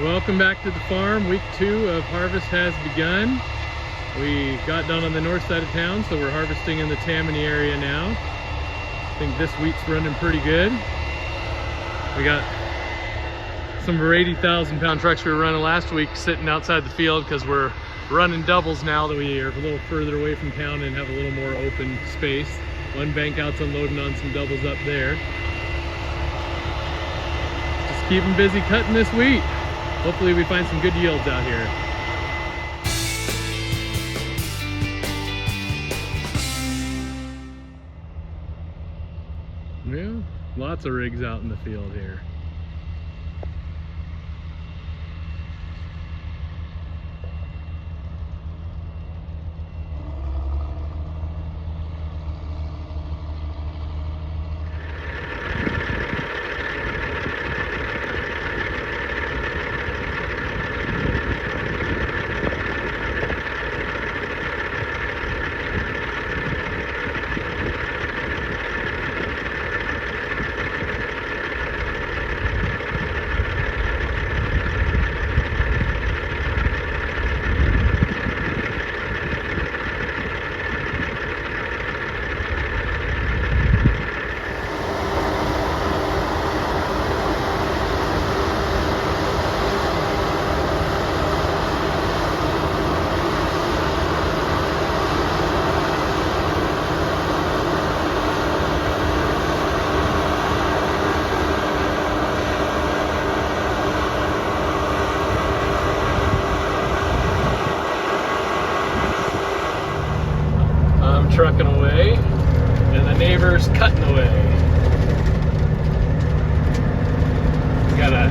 Welcome back to the farm. Week 2 of harvest has begun. We got done on the north side of town, so we're harvesting in the Tammany area now. I think this wheat's running pretty good. We got some of our 80,000 pound trucks we were running last week sitting outside the field because we're running doubles now that we are a little further away from town and have a little more open space. One bank out's unloading on some doubles up there. Just keep them busy cutting this wheat. Hopefully we find some good yields out here. Yeah, lots of rigs out in the field here. Trucking away, and the neighbor's cutting away. We got a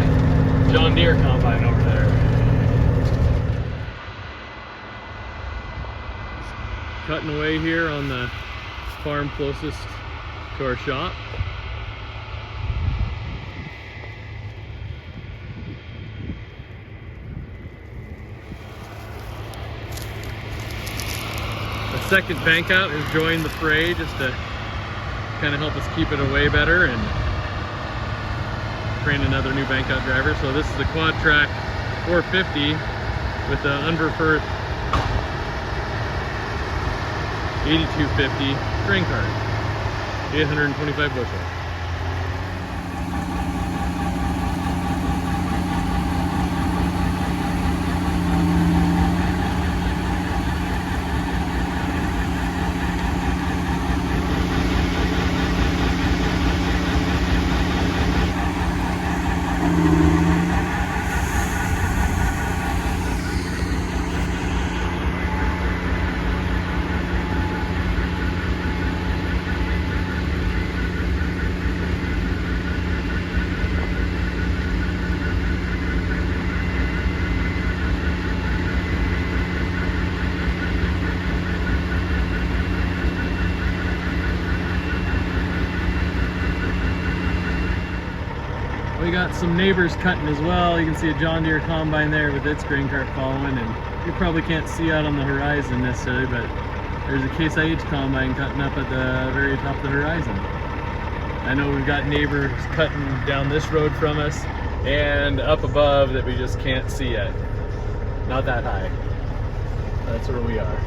John Deere combine over there. Cutting away here on the farm closest to our shop. Second bank out has joined the fray just to kind of help us keep it away better and train another new bank out driver. So this is the Quad Track 450 with the Unverferth 8250 grain cart, 825 bushel. We got some neighbors cutting as well. You can see a John Deere combine there with its grain cart following, and you probably can't see out on the horizon necessarily, but there's a Case IH combine cutting up at the very top of the horizon. I know we've got neighbors cutting down this road from us and up above that we just can't see yet. Not that high. That's where we are.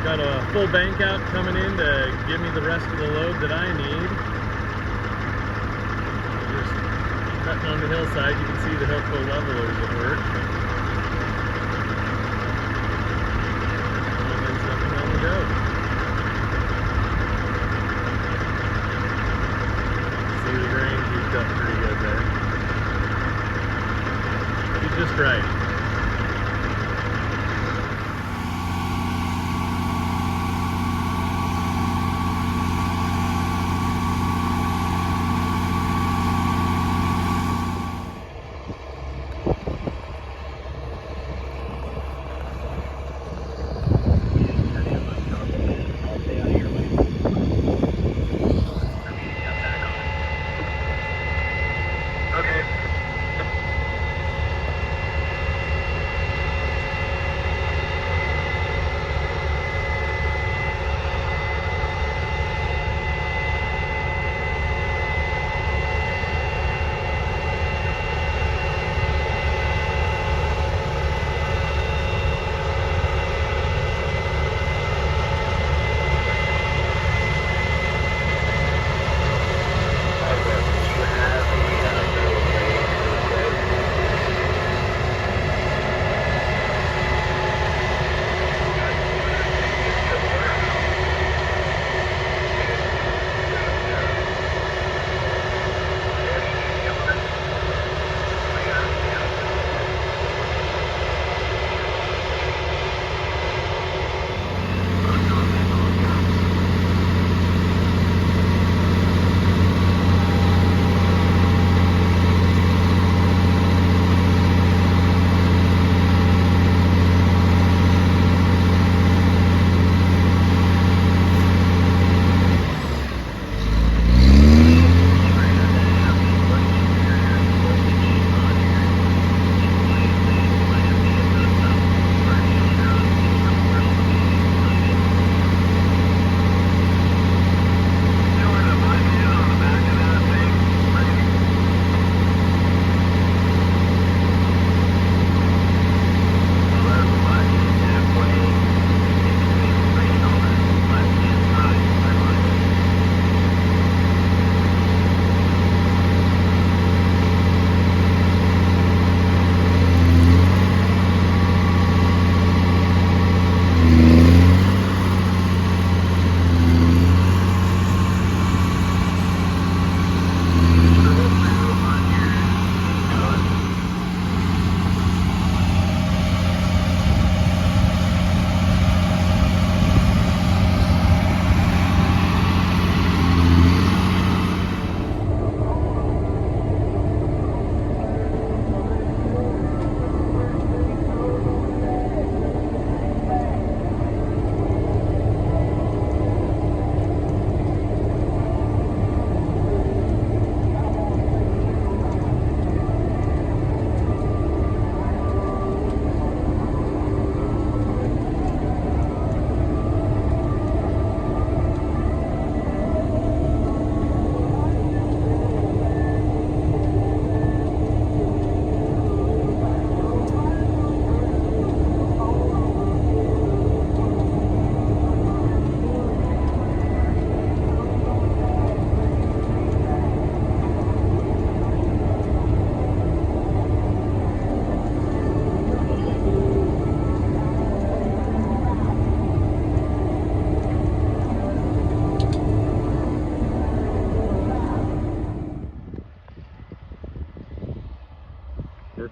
Got a full bank out coming in to give me the rest of the load that I need. Just cutting on the hillside. You can see the Hilco levelers at work. And then something on the go. See the grain heaped up pretty good there. Be just right.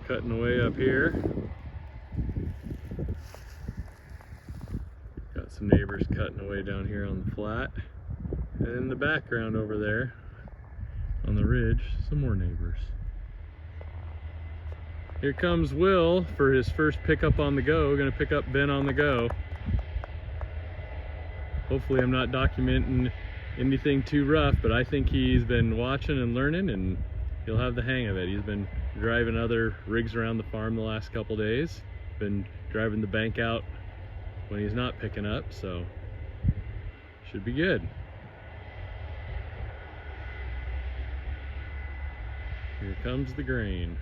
cutting away up here. Got some neighbors cutting away down here on the flat. And in the background over there, on the ridge, some more neighbors. Here comes Will for his first pickup on the go. Gonna pick up Ben on the go. Hopefully I'm not documenting anything too rough, but I think he's been watching and learning and he'll have the hang of it. He's been driving other rigs around the farm the last couple days. Been driving the bank out when he's not picking up, so should be good. Here comes the grain.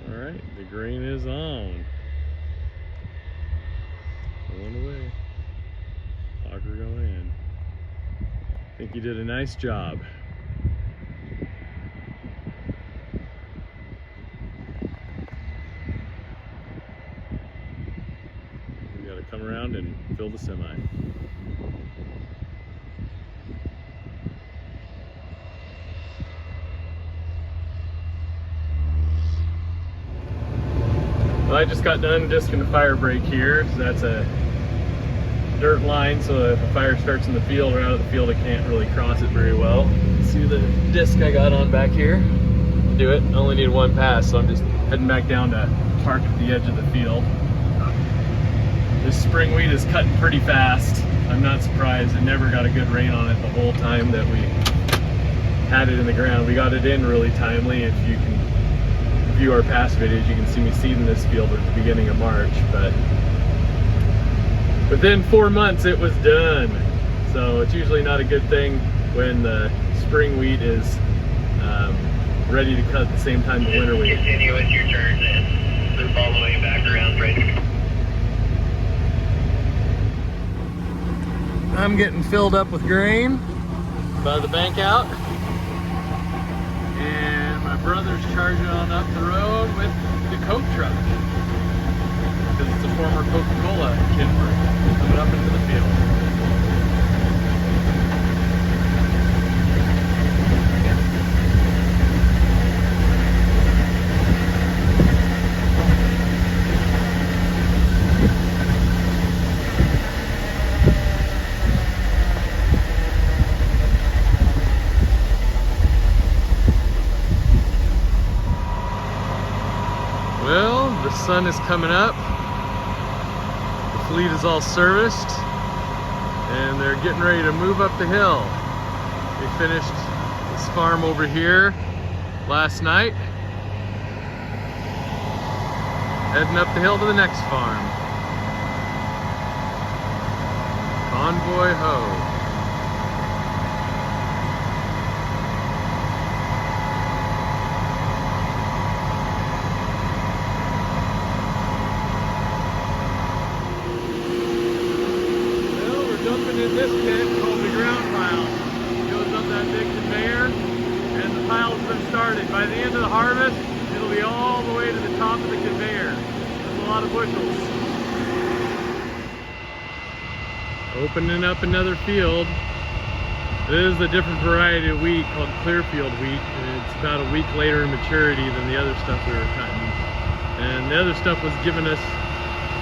Alright, the grain is on. Pulling away. Auger going in. I think you did a nice job. We gotta come around and fill the semi. Well, I just got done disking the fire brake here. So that's a dirt line, so if a fire starts in the field or out of the field, I can't really cross it very well. See the disc I got on back here? Do it. I only need one pass, so I'm just heading back down to park at the edge of the field. This spring wheat is cutting pretty fast. I'm not surprised. It never got a good rain on it the whole time that we had it in the ground. We got it in really timely. If you can view our past videos, you can see me seeding this field at the beginning of March, but within 4 months it was done. So it's usually not a good thing when the spring wheat is ready to cut at the same time the winter wheat. Continue with your turn and loop all the way back around, right? I'm getting filled up with grain by the bank out, and my brother's charging on up the road with the Coke truck because it's a former Coca-Cola Kenworth coming up into the field. Well, the sun is coming up. The fleet is all serviced and they're getting ready to move up the hill. We finished this farm over here last night. Heading up the hill to the next farm. Convoy Ho. In this pit called the ground pile. It goes up that big conveyor and the pile's been started. By the end of the harvest, it'll be all the way to the top of the conveyor. That's a lot of bushels. Opening up another field. This is a different variety of wheat called Clearfield wheat, and it's about a week later in maturity than the other stuff we were cutting. And the other stuff was giving us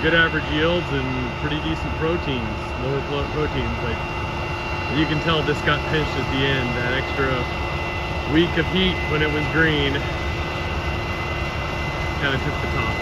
good average yields and pretty decent proteins, lower proteins. But you can tell this got pinched at the end. That extra week of heat when it was green kind of took the top.